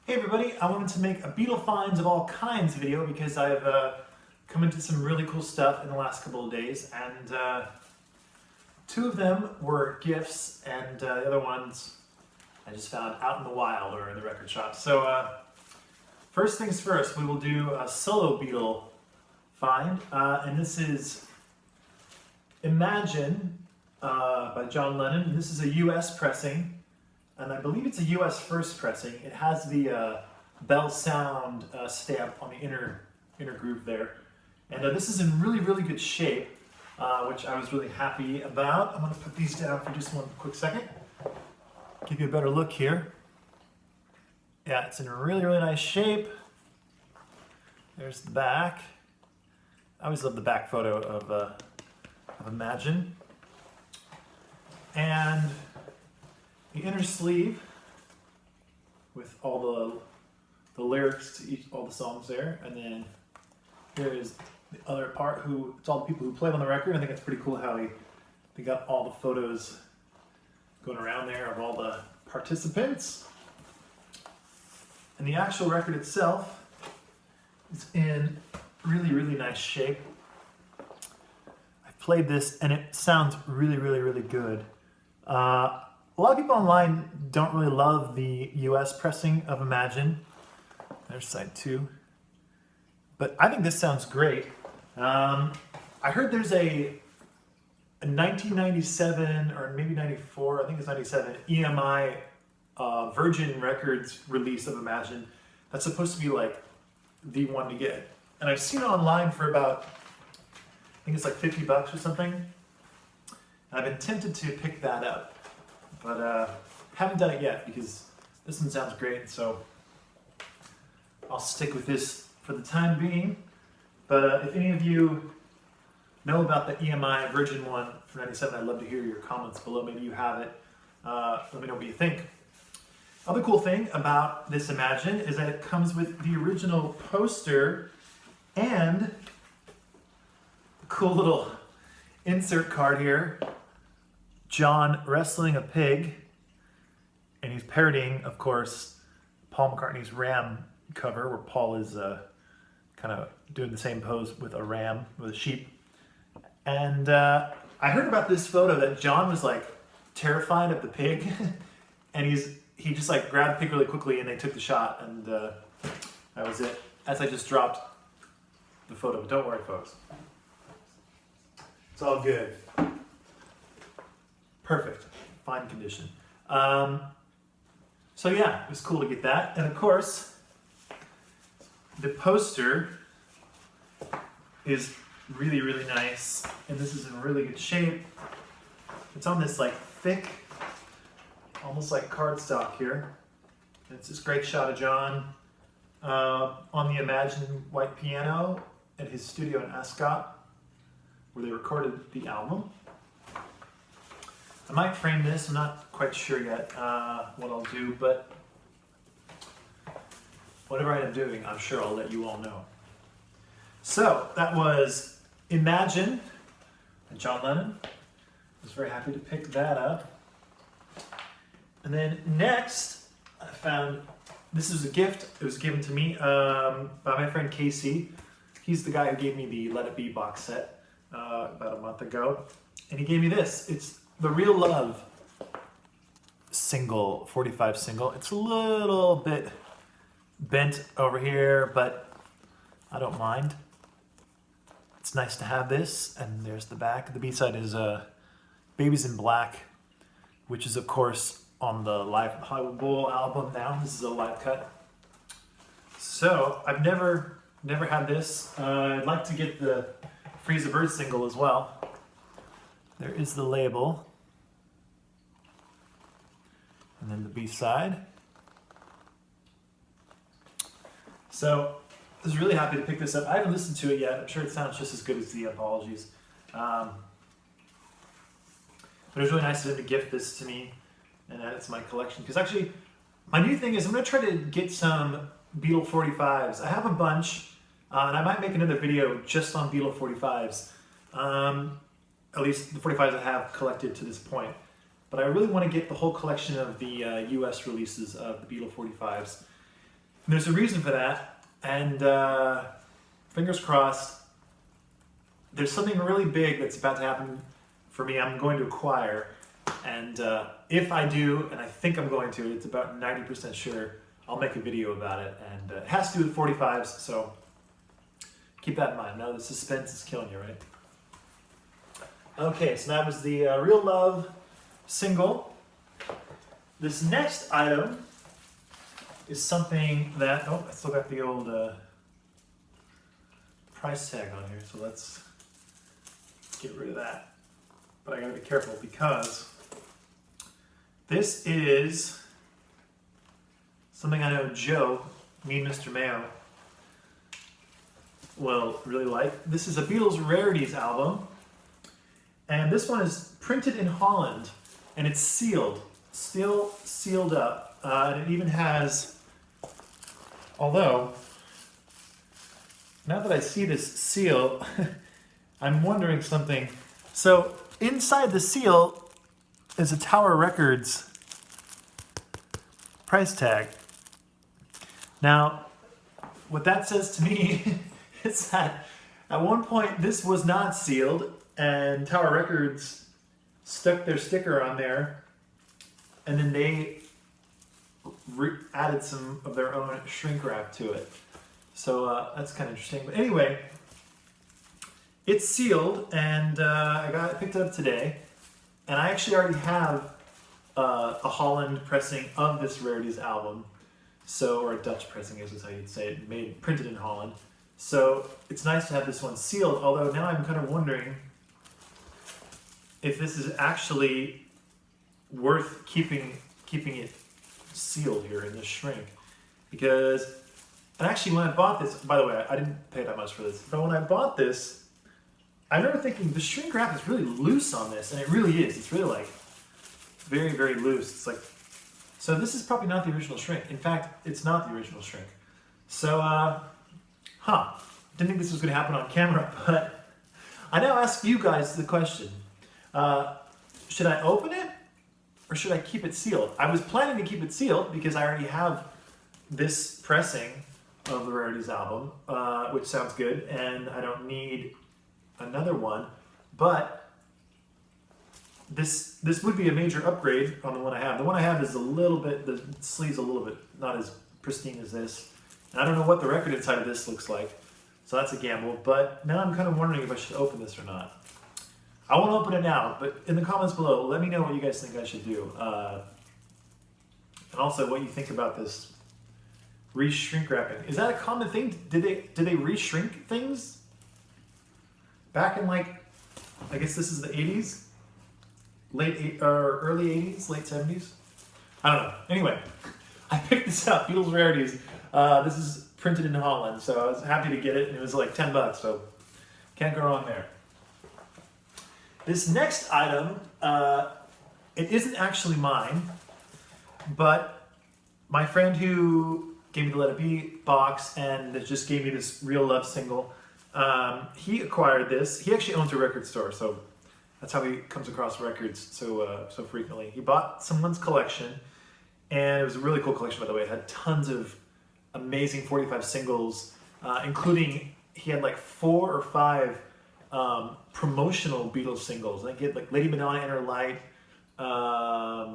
Hey everybody, I wanted to make a Beatle finds of all kinds video because I've come into some really cool stuff in the last couple of days, and two of them were gifts and the other ones I just found out in the wild or in the record shop. So first things first, we will do a solo Beatle find, and this is Imagine by John Lennon, and this is a US pressing. And I believe it's a US first pressing. It has the Bell Sound stamp on the inner groove there. And this is in really, really good shape, which I was really happy about. I'm going to put these down for just one quick second. Give you a better look here. Yeah, it's in really, really nice shape. There's the back. I always love the back photo of Imagine. And the inner sleeve with all the lyrics to all the songs there, and then here is the other part. It's all the people who played on the record. I think it's pretty cool how they got all the photos going around there of all the participants. And the actual record itself is in really, really nice shape. I've played this and it sounds really, really, really good. A lot of people online don't really love the US pressing of Imagine. There's side 2. But I think this sounds great. I heard there's a 1997 or maybe 94, I think it's 97, EMI Virgin Records release of Imagine that's supposed to be like the one to get. And I've seen it online for about, I think it's like $50 or something. And I've been tempted to pick that up. But haven't done it yet because this one sounds great, so I'll stick with this for the time being. But if any of you know about the EMI Virgin one for 97, I'd love to hear your comments below. Maybe you have it. Let me know what you think. Other cool thing about this Imagine is that it comes with the original poster and a cool little insert card here. John wrestling a pig, and he's parodying, of course, Paul McCartney's Ram cover, where Paul is kind of doing the same pose with a ram, with a sheep. And I heard about this photo that John was like terrified of the pig, and he just like grabbed the pig really quickly, and they took the shot, and that was it. As I just dropped the photo, but don't worry, folks, it's all good. Perfect, fine condition. So yeah, it was cool to get that. And of course, the poster is really, really nice. And this is in really good shape. It's on this like thick, almost like cardstock here. And it's this great shot of John on the Imagine white piano at his studio in Ascot, where they recorded the album. I might frame this, I'm not quite sure yet what I'll do, but whatever I end up doing, I'm sure I'll let you all know. So, that was Imagine by John Lennon. I was very happy to pick that up. And then next, I found, this is a gift. It was given to me by my friend Casey. He's the guy who gave me the Let It Be box set about a month ago. And he gave me this. It's the Real Love single, 45 single. It's a little bit bent over here, but I don't mind. It's nice to have this, and there's the back. The B-side is Babies in Black, which is, of course, on the Live from Hollywood Bowl album now. This is a live cut. So, I've never had this. I'd like to get the Freeze the Bird single as well. There is the label. And then the B-side. So, I was really happy to pick this up. I haven't listened to it yet. I'm sure it sounds just as good as the Apologies. But it was really nice of him to gift this to me and add it to my collection. Because actually, my new thing is I'm going to try to get some Beatle 45s. I have a bunch, and I might make another video just on Beatle 45s. At least the 45s I have collected to this point. But I really want to get the whole collection of the US releases of the Beatle 45s. there's a reason for that, and fingers crossed, there's something really big that's about to happen for me. I'm going to acquire, and if I do, and I think I'm going to, it's about 90% sure, I'll make a video about it, and it has to do with 45s, so keep that in mind. Now the suspense is killing you, right? Okay, so that was the Real Love single. This next item is something that, oh, I still got the old price tag on here, so let's get rid of that. But I gotta be careful because this is something I know Joe, me and Mr. Mayo, will really like. This is a Beatles Rarities album, and this one is printed in Holland, and it's sealed, still sealed up, and it even has, although, now that I see this seal, I'm wondering something. So inside the seal is a Tower Records price tag. Now, what that says to me is that at one point this was not sealed, and Tower Records stuck their sticker on there, and then they added some of their own shrink wrap to it. So that's kind of interesting. But anyway, it's sealed, and I picked it up today, and I actually already have a Holland pressing of this Rarities album, so, or a Dutch pressing, I guess is how you'd say it, printed in Holland. So it's nice to have this one sealed, although now I'm kind of wondering if this is actually worth keeping it sealed here in this shrink, because, and actually when I bought this, by the way, I didn't pay that much for this, but when I bought this, I remember thinking the shrink wrap is really loose on this, and it really is. It's really like very, very loose. It's like, so this is probably not the original shrink. In fact, it's not the original shrink. So, didn't think this was going to happen on camera, but I now ask you guys the question. Should I open it or should I keep it sealed? I was planning to keep it sealed because I already have this pressing of the Rarities album, which sounds good, and I don't need another one, but this would be a major upgrade on the one I have. The one I have is a little bit, the sleeve's a little bit not as pristine as this, and I don't know what the record inside of this looks like, so that's a gamble, but now I'm kind of wondering if I should open this or not. I won't open it now, but in the comments below, let me know what you guys think I should do. And also what you think about this re-shrink wrapping. Is that a common thing? Did they re-shrink things? Back in like, I guess this is the 80s? Early 80s, late 70s? I don't know. Anyway, I picked this up, Beatles Rarities. This is printed in Holland, so I was happy to get it, and it was like 10 bucks, so can't go wrong there. This next item, it isn't actually mine, but my friend who gave me the Let It Be box and that just gave me this Real Love single, he acquired this. He actually owns a record store, so that's how he comes across records so frequently. He bought someone's collection, and it was a really cool collection, by the way. It had tons of amazing 45 singles, including, he had like 4 or 5 promotional Beatles singles. I think he had like Lady Madonna and Her Light, I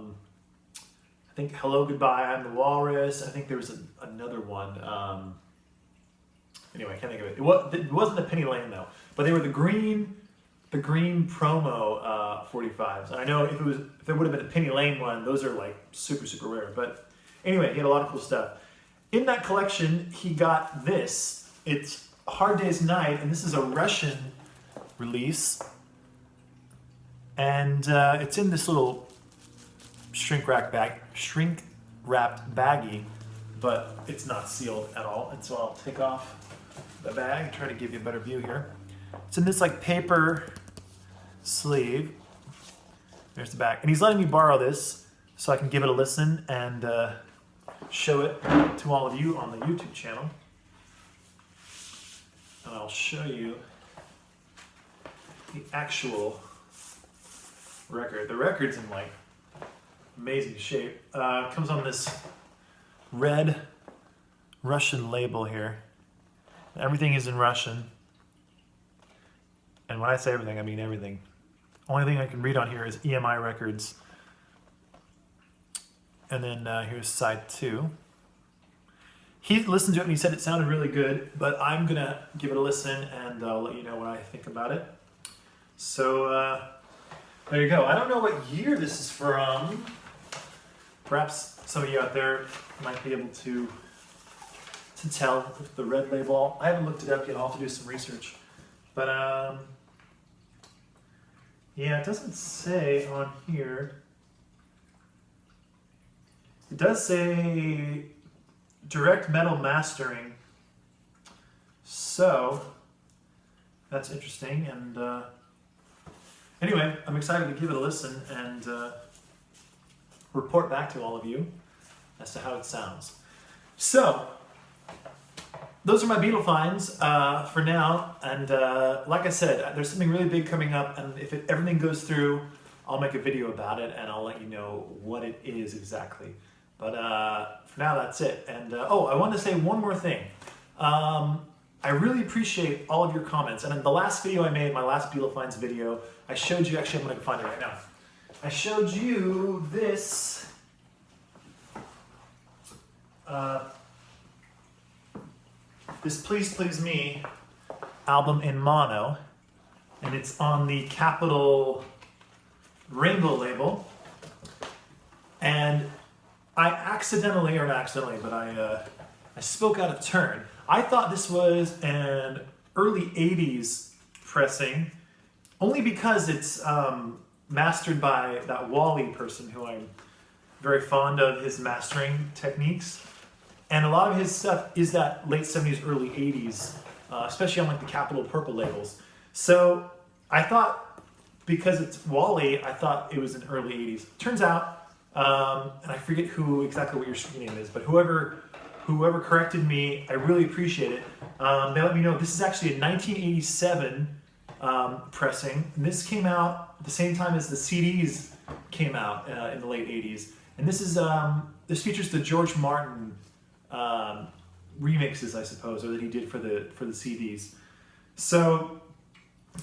think Hello Goodbye I'm the Walrus. I think there was another one. Anyway, I can't think of it. It wasn't the Penny Lane though, but they were the green promo 45s. And I know if there would have been a Penny Lane one, those are like super, super rare. But anyway, he had a lot of cool stuff. In that collection, he got this. It's Hard Day's Night, and this is a Russian release. And it's in this little shrink wrapped baggie, but it's not sealed at all. And so I'll take off the bag, try to give you a better view here. It's in this like paper sleeve. There's the back. And he's letting me borrow this so I can give it a listen and show it to all of you on the YouTube channel. And I'll show you the actual record. The record's in like amazing shape. It comes on this red Russian label here. Everything is in Russian. And when I say everything, I mean everything. Only thing I can read on here is EMI Records. And then here's side 2. He listened to it and he said it sounded really good, but I'm gonna give it a listen and I'll let you know what I think about it. So there you go. I don't know what year this is from. Perhaps some of you out there might be able to tell with the red label. I haven't looked it up yet. I'll have to do some research. But yeah, it doesn't say on here. It does say direct metal mastering. So that's interesting. And anyway, I'm excited to give it a listen and report back to all of you as to how it sounds. So those are my Beatle finds for now. And like I said, there's something really big coming up. And if everything goes through, I'll make a video about it and I'll let you know what it is exactly. But for now, that's it. And oh, I want to say one more thing. I really appreciate all of your comments. And in the last video I made, my last Beatle finds video, I showed you, actually I'm going to find it right now. I showed you this this Please Please Me album in mono, and it's on the Capitol Rainbow label. And I accidentally, or not accidentally, but I spoke out of turn. I thought this was an early 80s pressing, only because it's mastered by that Wally person who I'm very fond of his mastering techniques. And a lot of his stuff is that late 70s, early 80s, especially on like the Capitol Purple labels. So I thought, because it's Wally, I thought it was in early 80s. Turns out, and I forget exactly what your screen name is, but whoever corrected me, I really appreciate it. They let me know this is actually a 1987 pressing. And this came out at the same time as the CDs came out in the late 80s. And this is this features the George Martin remixes, I suppose, or that he did for the CDs. So,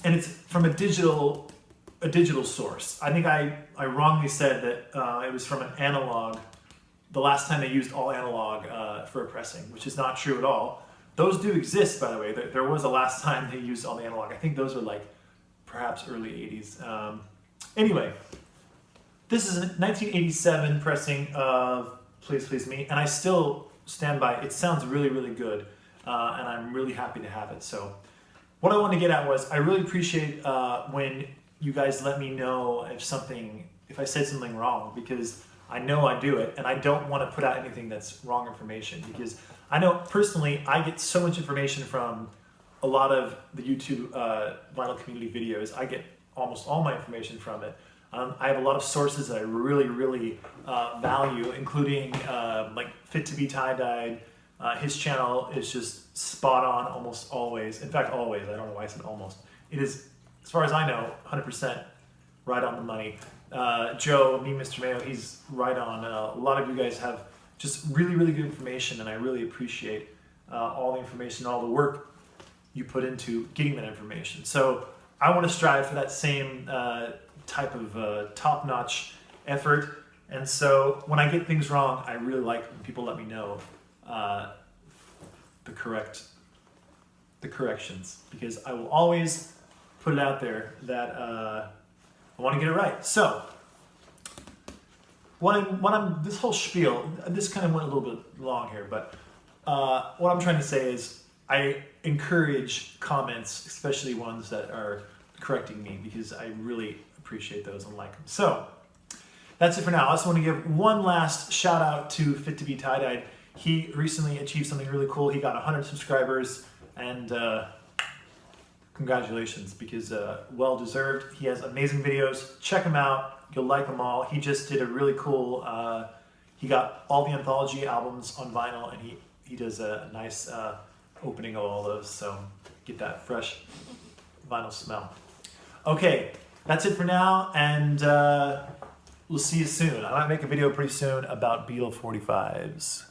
and it's from a digital source. I think I wrongly said that it was from an analog. The last time they used all analog for a pressing, which is not true at all. Those do exist, by the way. There was a last time they used all the analog. I think those were like perhaps early 80s. Anyway, this is a 1987 pressing of Please Please Me, and I still stand by it. It sounds really, really good, and I'm really happy to have it. So what I wanted to get at was I really appreciate when you guys let me know if I said something wrong, because I know I do it, and I don't want to put out anything that's wrong information, because I know personally I get so much information from a lot of the YouTube vinyl community videos. I get almost all my information from it. I have a lot of sources that I really, really value, including like Fit to Be Tie-Dyed. His channel is just spot on almost always. In fact, always. I don't know why I said almost. It is, as far as I know, 100% right on the money. Joe, me, Mr. Mayo, he's right on. A lot of you guys have just really, really good information, and I really appreciate all the information, all the work you put into getting that information. So I want to strive for that same type of top-notch effort. And so when I get things wrong, I really like when people let me know the corrections, because I will always put it out there that I want to get it right. So this whole spiel, this kind of went a little bit long here, but what I'm trying to say is I encourage comments, especially ones that are correcting me, because I really appreciate those and like them. So that's it for now. I also want to give one last shout out to Fit to Be Tie-Dyed. He recently achieved something really cool. He got 100 subscribers, and congratulations, because well deserved. He has amazing videos. Check him out. You'll like them all. He just did a really cool, he got all the anthology albums on vinyl, and he does a nice opening of all those, so get that fresh vinyl smell. Okay, that's it for now, and we'll see you soon. I might make a video pretty soon about Beatle 45s.